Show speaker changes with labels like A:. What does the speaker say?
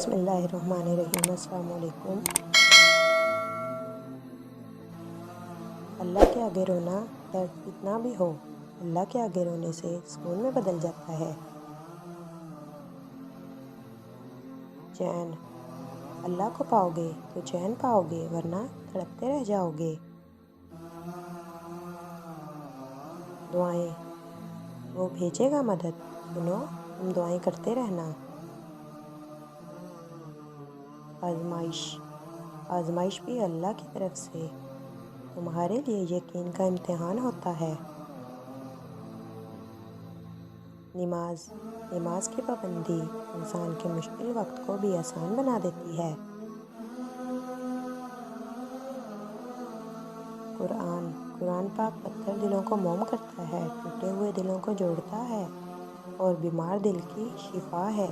A: بسم اللہ الرحمن الرحیم۔ السلام علیکم۔ اللہ کے آگے رونا درد کتنا بھی ہو، اللہ کے آگے رونے سے سکون میں بدل جاتا ہے۔ چین، اللہ کو پاؤ گے تو چین پاؤ گے، ورنہ تڑپتے رہ جاؤ گے۔ دعائیں، وہ بھیجے گا مدد، سنو تم دعائیں کرتے رہنا۔ آزمائش بھی اللہ کی طرف سے تمہارے لیے یقین کا امتحان ہوتا ہے۔ نماز کی پابندی انسان کے مشکل وقت کو بھی آسان بنا دیتی ہے۔ قرآن پاک پتھر دلوں کو موم کرتا ہے، ٹوٹے ہوئے دلوں کو جوڑتا ہے اور بیمار دل کی شفا ہے۔